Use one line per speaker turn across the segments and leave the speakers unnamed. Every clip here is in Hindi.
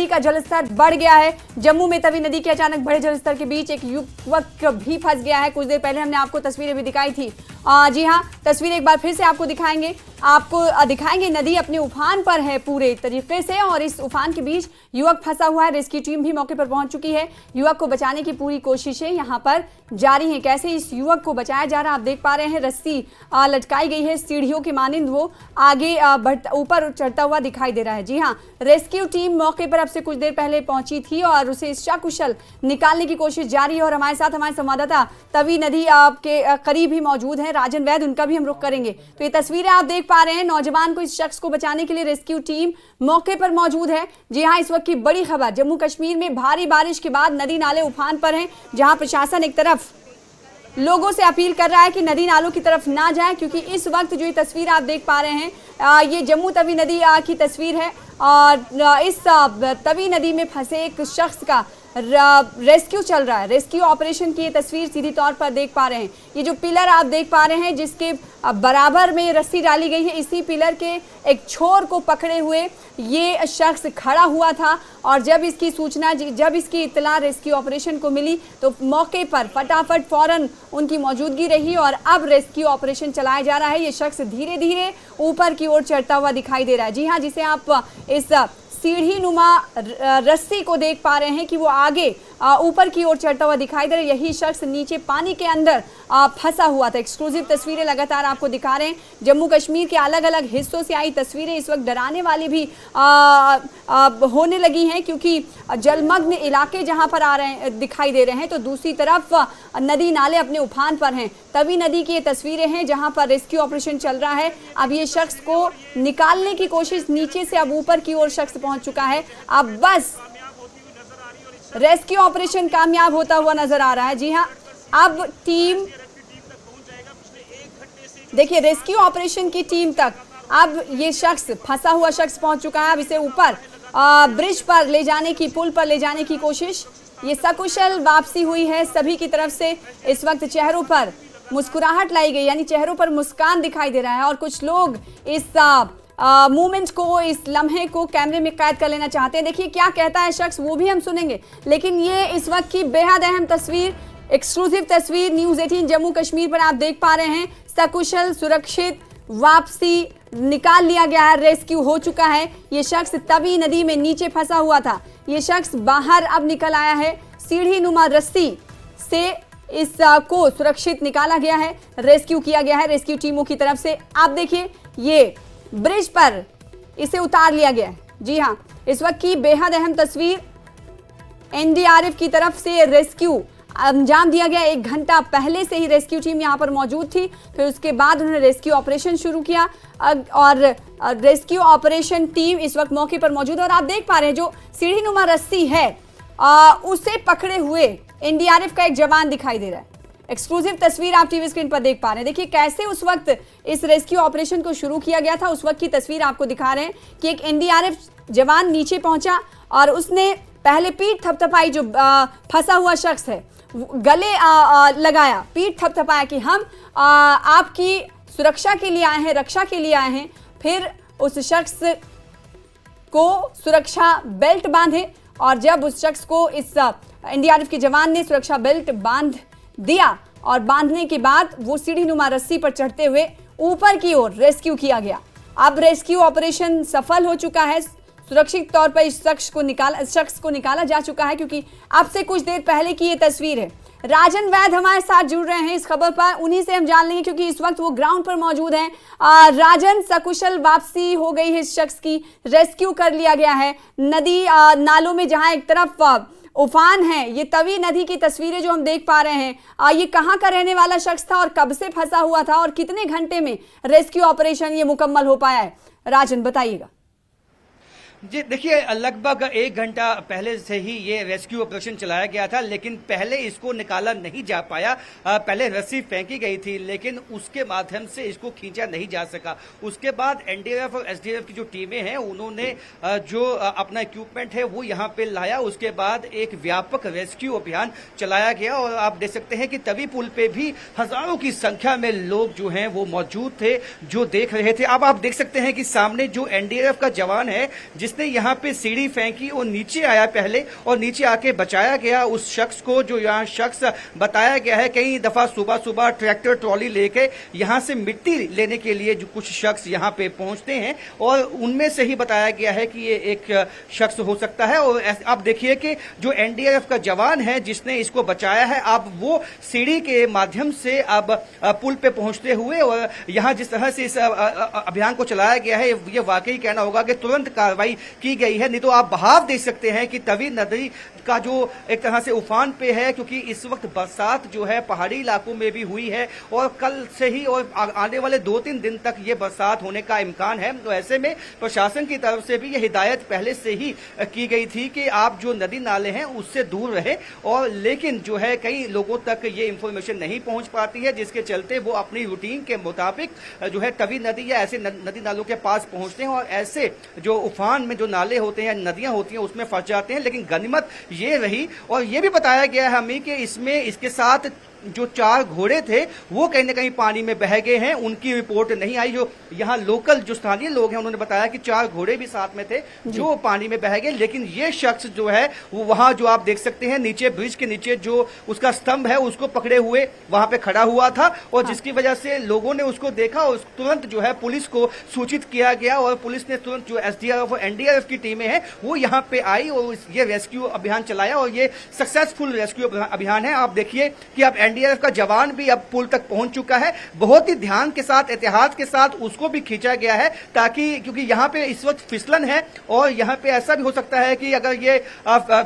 का जलस्तर बढ़ गया है। जम्मू में तवी नदी के अचानक बढ़े जलस्तर के बीच एक युवक भी फंस गया है। कुछ देर पहले हमने आपको तस्वीरें भी दिखाई थी। जी हाँ, तस्वीर एक बार फिर से आपको दिखाएंगे। नदी अपने उफान पर है पूरे तरीके से और इस उफान के बीच युवक फंसा हुआ है। रेस्क्यू टीम भी मौके पर पहुंच चुकी है। युवक को बचाने की पूरी कोशिशें यहाँ पर जारी हैं। कैसे इस युवक को बचाया जा रहा है आप देख पा रहे हैं। रस्सी लटकाई गई है सीढ़ियों के मानिंद, वो आगे ऊपर चढ़ता हुआ दिखाई दे रहा है। जी हाँ, रेस्क्यू टीम मौके पर अब से कुछ देर पहले पहुंची थी और उसे सकुशल निकालने की कोशिश जारी है। और हमारे साथ हमारे संवाददाता तवी नदी के करीब ही मौजूद है, राजन वैद, उनका भी हम रुख करेंगे। तो ये तस्वीरें आप देख पा रहे हैं। नौजवान को, इस शख्स को बचाने के लिए रेस्क्यू टीम मौके पर मौजूद है। जी हाँ, इस वक्त की बड़ी खबर, जम्मू कश्मीर में भारी बारिश के बाद नदी नाले उफान पर हैं, जहां प्रशासन एक तरफ लोगों से अपील कर रहा है कि नदी नालों की तरफ ना जाएं, क्योंकि इस वक्त जो ये तस्वीर आप देख पा रहे हैं ये जम्मू तवी नदी की तस्वीर है। और इस तवी नदी में फंसे एक शख्स का रेस्क्यू चल रहा है। रेस्क्यू ऑपरेशन की ये तस्वीर सीधी तौर पर देख पा रहे हैं। ये जो पिलर आप देख पा रहे हैं जिसके बराबर में रस्सी डाली गई है, इसी पिलर के एक छोर को पकड़े हुए ये शख्स खड़ा हुआ था। और जब इसकी इत्तला रेस्क्यू ऑपरेशन को मिली तो मौके पर फटाफट फौरन उनकी मौजूदगी रही और अब रेस्क्यू ऑपरेशन चलाया जा रहा है। ये शख्स धीरे धीरे ऊपर की ओर चढ़ता हुआ दिखाई दे रहा है। जी हाँ, जिसे आप इस सीढ़ी नुमा रस्सी को देख पा रहे हैं कि वो आगे ऊपर की ओर चढ़ता हुआ दिखाई दे रहा है। यही शख्स नीचे पानी के अंदर फंसा हुआ था। एक्सक्लूसिव तस्वीरें लगातार आपको दिखा रहे हैं। जम्मू कश्मीर के अलग अलग हिस्सों से आई तस्वीरें इस वक्त डराने वाली भी होने लगी हैं, क्योंकि जलमग्न इलाके जहां पर दिखाई दे रहे हैं तो दूसरी तरफ नदी नाले अपने उफान पर हैं। तवी नदी की ये तस्वीरें हैं जहां पर रेस्क्यू ऑपरेशन चल रहा है। अब ये शख्स को निकालने की कोशिश नीचे से अब ऊपर की ओर शख्स पहुंच चुका है। अब बस रेस्क्यू ऑपरेशन कामयाब होता हुआ नजर आ रहा है। जी हाँ, अब टीम देखिए, रेस्क्यू ऑपरेशन की टीम तक अब ये शख्स, फंसा हुआ शख्स पहुंच चुका है। अब इसे ऊपर ब्रिज पर ले जाने की, पुल पर ले जाने की कोशिश, ये सकुशल वापसी हुई है सभी की तरफ से। इस वक्त चेहरों पर मुस्कुराहट लाई गई, यानी चेहरों पर मुस्कान दिखाई दे रहा है और कुछ लोग इस मूवमेंट को, इस लम्हे को कैमरे में कैद कर लेना चाहते हैं। देखिए क्या कहता है शख्स, वो भी हम सुनेंगे। लेकिन ये इस वक्त की बेहद अहम तस्वीर, एक्सक्लूसिव तस्वीर न्यूज़ 18 जम्मू कश्मीर पर आप देख पा रहे हैं। सकुशल सुरक्षित वापसी निकाल लिया गया है, रेस्क्यू हो चुका है। ये शख्स तवी नदी में नीचे फंसा हुआ था, ये शख्स बाहर अब निकल आया है। सीढ़ी नुमा रस्सी से को सुरक्षित निकाला गया है, रेस्क्यू किया गया है रेस्क्यू टीमों की तरफ से। आप देखिए, ये ब्रिज पर इसे उतार लिया गया है। जी हाँ, इस वक्त की बेहद अहम तस्वीर, एनडीआरएफ की तरफ से रेस्क्यू अंजाम दिया गया। 1 घंटा पहले से ही रेस्क्यू टीम यहाँ पर मौजूद थी, फिर उसके बाद उन्होंने रेस्क्यू ऑपरेशन शुरू किया और रेस्क्यू ऑपरेशन टीम इस वक्त मौके पर मौजूद है। और आप देख पा रहे हैं जो सीढ़ी नुमा रस्सी है उसे पकड़े हुए एनडीआरएफ का एक जवान दिखाई दे रहा है। एक्सक्लूसिव तस्वीर आप टीवी स्क्रीन पर देख पा रहे हैं। देखिए कैसे उस वक्त इस रेस्क्यू ऑपरेशन को शुरू किया गया था, उस वक्त की तस्वीर आपको दिखा रहे हैं कि एक एनडीआरएफ जवान नीचे पहुंचा और उसने पहले पीठ थपथपाई, जो फंसा हुआ शख्स है गले लगाया, पीठ थपथपाया कि हम आपकी सुरक्षा के लिए आए हैं, रक्षा के लिए आए हैं। फिर उस शख्स को सुरक्षा बेल्ट बांधे और जब उस शख्स को इस एनडीआरएफ के जवान ने सुरक्षा बेल्ट बांध दिया और बांधने के बाद वो सीढ़ी नुमा रस्सी पर चढ़ते हुए ऊपर की ओर रेस्क्यू किया गया। अब रेस्क्यू ऑपरेशन सफल हो चुका है। सुरक्षित तौर पर इस शख्स को निकाला जा चुका है, क्योंकि अब से कुछ देर पहले की ये तस्वीर है। राजन वैद हमारे साथ जुड़ रहे हैं इस खबर पर, उन्हीं से हम जान लेंगे क्योंकि इस वक्त वो ग्राउंड पर मौजूद हैं। राजन, सकुशल वापसी हो गई है इस शख्स की, रेस्क्यू कर लिया गया है। नदी नालों में जहां एक तरफ उफान है, ये तवी नदी की तस्वीरें जो हम देख पा रहे हैं, ये कहां का रहने वाला शख्स था और कब से फंसा हुआ था और कितने घंटे में रेस्क्यू ऑपरेशन ये मुकम्मल हो पाया है, राजन बताइएगा।
जी देखिए, लगभग 1 घंटा पहले से ही ये रेस्क्यू ऑपरेशन चलाया गया था, लेकिन पहले इसको निकाला नहीं जा पाया। पहले रस्सी फेंकी गई थी लेकिन उसके माध्यम से इसको खींचा नहीं जा सका। उसके बाद एनडीआरएफ और एसडीआरएफ की जो टीमें हैं उन्होंने जो अपना इक्विपमेंट है वो यहाँ पे लाया। उसके बाद एक व्यापक रेस्क्यू अभियान चलाया गया और आप देख सकते हैं कि तवी पुल पे भी हजारों की संख्या में लोग जो हैं वो मौजूद थे, जो देख रहे थे। अब आप देख सकते हैं कि सामने जो एनडीआरएफ का जवान है जिसने यहाँ पे सीढ़ी फेंकी और नीचे आया पहले, और नीचे आके बचाया गया उस शख्स को, जो यहाँ शख्स बताया गया है कई दफा सुबह सुबह ट्रैक्टर ट्रॉली लेके यहाँ से मिट्टी लेने के लिए जो कुछ शख्स यहाँ पे पहुंचते हैं, और उनमें से ही बताया गया है कि ये एक शख्स हो सकता है। और आप देखिए कि जो एनडीआरएफ का जवान है जिसने इसको बचाया है, अब वो सीढ़ी के माध्यम से अब पुल पे पहुंचते हुए, और यहाँ जिस तरह से इस अभियान को चलाया गया है ये वाकई कहना होगा कि तुरंत कार्रवाई की गई है। नहीं तो आप बहाव देख सकते हैं कि तवी नदी का जो एक तरह से उफान पे है, क्योंकि इस वक्त बरसात जो है पहाड़ी इलाकों में भी हुई है और कल से ही और आने वाले 2-3 दिन तक ये बरसात होने का इम्कान है। तो ऐसे में प्रशासन की तरफ से भी ये हिदायत पहले से ही की गई थी कि आप जो नदी नाले हैं उससे दूर रहे, और लेकिन जो है कई लोगों तक ये इंफॉर्मेशन नहीं पहुंच पाती है, जिसके चलते वो अपनी रूटीन के मुताबिक जो है तवी नदी या ऐसे नदी नालों के पास पहुंचते हैं और ऐसे जो उफान में जो नाले होते हैं, नदियां होती हैं, उसमें फंस जाते हैं। लेकिन गनीमत ये रही, और ये भी बताया गया है हमें कि इसमें इसके साथ जो 4 घोड़े थे वो कहीं न कहीं पानी में बह गए हैं, उनकी रिपोर्ट नहीं आई। जो यहाँ लोकल जो स्थानीय लोग हैं उन्होंने बताया कि 4 घोड़े भी साथ में थे जो पानी में बह गए। लेकिन ये शख्स जो है वो वहां जो आप देख सकते हैं नीचे ब्रिज के नीचे जो उसका स्तंभ है उसको पकड़े हुए वहां पे खड़ा हुआ था, और जिसकी वजह से लोगों ने उसको देखा और तुरंत जो है पुलिस को सूचित किया गया, और पुलिस ने तुरंत जो एसडीआरएफ और एनडीआरएफ की टीमें हैं वो यहाँ पे आई और ये रेस्क्यू अभियान चलाया, और ये सक्सेसफुल रेस्क्यू अभियान है। आप देखिए कि अब एनडीआरएफ का जवान भी अब पुल तक पहुंच चुका है, बहुत ही ध्यान के साथ एहतियात के साथ उसको भी खींचा गया है, ताकि क्योंकि यहाँ पे इस वक्त फिसलन है और यहाँ पे ऐसा भी हो सकता है कि अगर ये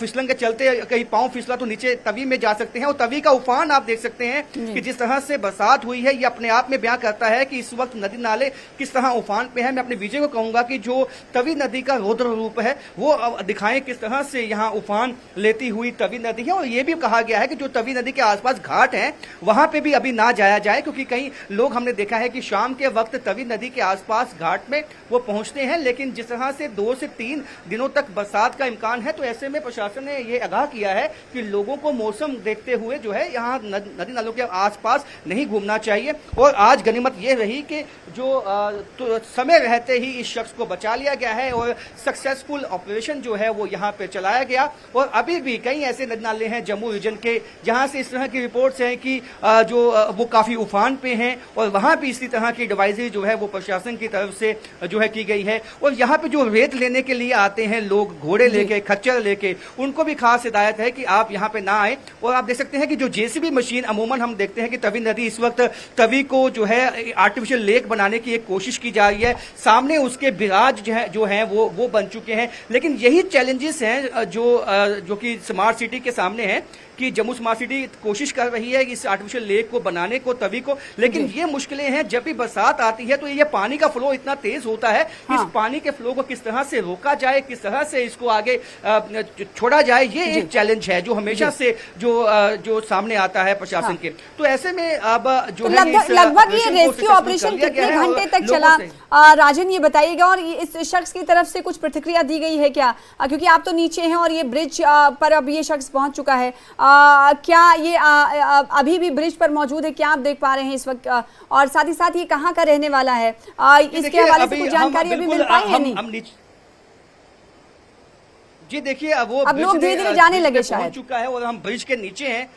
फिसलन के चलते कहीं पांव फिसला तो नीचे तवी में जा सकते हैं। और तवी का उफान आप देख सकते हैं कि जिस तरह से बरसात हुई है ये अपने आप में बयां करता है कि इस वक्त नदी नाले किस तरह उफान पे है। मैं अपने विजय को कहूंगा कि जो तवी नदी का रौद्र रूप है वो दिखाएं किस तरह से यहाँ उफान लेती हुई तवी नदी है। और ये भी कहा गया है कि जो तवी नदी के आसपास घाट है वहां पे भी अभी ना जाया जाए, क्योंकि कई लोग हमने देखा है कि शाम के वक्त तवी नदी के आसपास घाट में वो पहुंचते हैं, लेकिन जिस तरह से 2 से 3 दिनों तक बरसात का इम्कान है तो ऐसे में प्रशासन ने ये आगाह किया है कि लोगों को मौसम देखते हुए जो है यहाँ नदी नालों के आसपास नहीं घूमना चाहिए। और आज गनीमत ये रही कि जो तो समय रहते ही इस शख्स को बचा लिया गया है और सक्सेसफुल ऑपरेशन जो है वो यहाँ पे चलाया गया। और अभी भी कई ऐसे नदी नाले हैं जम्मू रीजन के जहाँ से इस तरह की रिपोर्ट्स हैं कि जो वो काफी उफान पे हैं, और वहां भी इसी तरह की एडवाइजरी जो है वो प्रशासन की तरफ से जो है की गई है। और यहाँ पे जो रेत लेने के लिए आते हैं लोग घोड़े लेके, खच्चर लेके, उनको भी खास हिदायत है कि आप यहाँ पे ना आए। और आप देख सकते हैं कि जो जेसीबी मशीन अमूमन हम देखते हैं कि तवी नदी इस वक्त तवी को जो है आर्टिफिशियल लेक बनाने की एक कोशिश की जा रही है, सामने उसके बिराज जो है वो बन चुके हैं। लेकिन यही चैलेंजेस हैं जो कि स्मार्ट सिटी के सामने हैं कि जम्मू स्मार्ट सिटी कोशिश कर रही है इस आर्टिफिशियल लेक को बनाने को, तवी को, लेकिन ये मुश्किलें हैं। जब भी बरसात आती है तो ये पानी का फ्लो इतना तेज होता है, इस पानी के फ्लो को किस तरह से रोका जाए, किस तरह से इसको आगे छोड़ा जाए, ये एक चैलेंज है जो हमेशा से जो सामने आता है प्रशासन के। तो ऐसे में अब जो
लगभग ये रेस्क्यू ऑपरेशन कितने घंटे तक चला, राजन ये बताइएगा। और इस शख्स की तरफ से कुछ प्रतिक्रिया दी गई है क्या, क्योंकि आप तो नीचे हैं और ये ब्रिज पर अब ये शख्स पहुंच चुका है, क्या ये अभी भी ब्रिज पर मौजूद है, क्या आप देख पा रहे हैं इस वक्त, और साथ ही साथ ये कहाँ का रहने वाला है, इसके हवाले से कुछ जानकारी अभी मिल पाई है? नहीं
जी, देखिए अब
लोग धीरे धीरे जाने लगे शायद
चुका है और हम ब्रिज के नीचे हैं।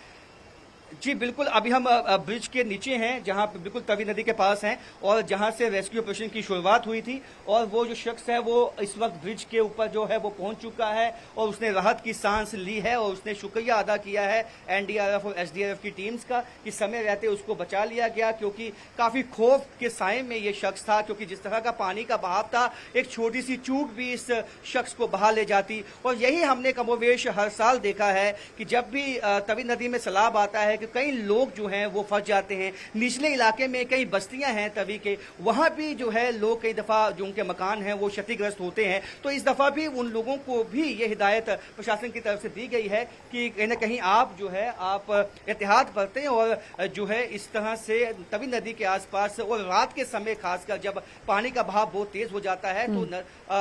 जी बिल्कुल, अभी हम ब्रिज के नीचे हैं जहां पे बिल्कुल तवी नदी के पास हैं और जहां से रेस्क्यू ऑपरेशन की शुरुआत हुई थी। और वो जो शख्स है वो इस वक्त ब्रिज के ऊपर जो है वो पहुंच चुका है और उसने राहत की सांस ली है और उसने शुक्रिया अदा किया है एनडीआरएफ और एसडीआरएफ की टीम्स का कि समय रहते उसको बचा लिया गया, क्योंकि काफी खौफ के साए में ये शख्स था, क्योंकि जिस तरह का पानी का बहाव था एक छोटी सी चूक भी इस शख्स को बहा ले जाती। और यही हमने कमोवेश हर साल देखा है कि जब भी तवी नदी में सैलाब आता है कि कई लोग जो हैं वो फंस जाते हैं। निचले इलाके में कई बस्तियां हैं तवी के, वहां भी जो है लोग कई दफा जो उनके मकान हैं वो क्षतिग्रस्त होते हैं। तो इस दफा भी उन लोगों को भी ये हिदायत प्रशासन की तरफ से दी गई है कि कहीं ना कहीं आप जो है आप एहतियात बरतें और जो है इस तरह से तवी नदी के आसपास और रात के समय खासकर जब पानी का बहाव बहुत तेज हो जाता है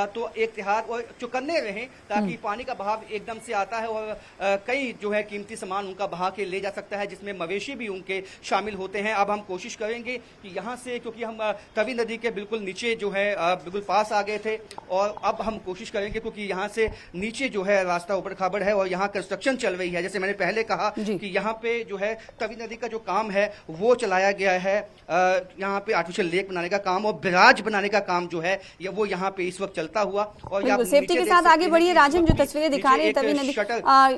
तो एहतियात और चौकन्ने रहें, ताकि पानी का बहाव एकदम से आता है और कई जो है कीमती सामान उनका बहा के ले जा सकता है, जिस इसमें मवेशी भी उनके शामिल होते हैं। अब हम कोशिश करेंगे कि यहाँ से, क्योंकि हम तवी नदी के बिल्कुल नीचे जो है बिल्कुल पास आ गए थे, और अब हम कोशिश करेंगे, क्योंकि यहाँ से नीचे जो है रास्ता ऊपर खाबड़ है और यहाँ कंस्ट्रक्शन चल रही है। जैसे मैंने पहले कहा कि यहाँ पे जो है तवी नदी का जो काम है वो चलाया गया है, यहाँ पे आर्टिफिशियल लेक बनाने का काम और बैराज बनाने का काम जो है वो यहाँ पे इस वक्त चलता हुआ। और
सेफ्टी के साथ आगे बढ़िए राजन, जो तस्वीरें दिखा रहे हैं तवी नदी,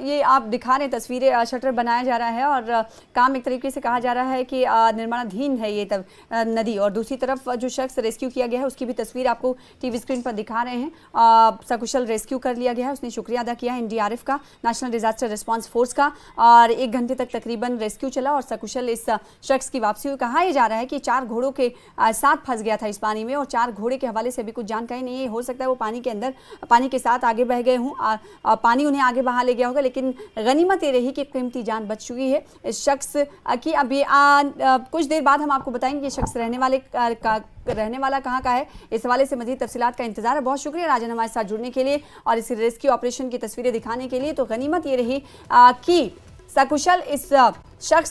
ये आप दिखा रहे हैं तस्वीरें, शटर बनाया जा रहा है और काम एक तरीके से कहा जा रहा है कि निर्माणाधीन है ये नदी। और दूसरी तरफ जो शख्स रेस्क्यू किया गया है उसकी भी तस्वीर आपको टीवी स्क्रीन पर दिखा रहे हैं। सकुशल रेस्क्यू कर लिया गया है, उसने शुक्रिया अदा किया है एनडीआरएफ का, नेशनल डिजास्टर रिस्पांस फोर्स का, और 1 घंटे तक तकरीबन रेस्क्यू चला और सकुशल इस शख्स की वापसी हुई। कहा यह जा रहा है कि 4 घोड़ों के साथ फंस गया था इस पानी में, और 4 घोड़े के हवाले से अभी कुछ जानकारी नहीं है। हो सकता है वो पानी के अंदर, पानी के साथ आगे बह गए हों, पानी उन्हें आगे बहा ले गया होगा, लेकिन गनीमत ये रही कि कीमती जान बच चुकी है इस शख्स की। अभी कुछ देर बाद हम आपको बताएंगे ये शख्स रहने वाला कहाँ का है। इस हवाले से मजीद तफसीलात का इंतजार है। बहुत शुक्रिया राजन हमारे साथ जुड़ने के लिए और इस रेस्क्यू ऑपरेशन की तस्वीरें दिखाने के लिए। तो गनीमत ये रही कि सकुशल इस शख्स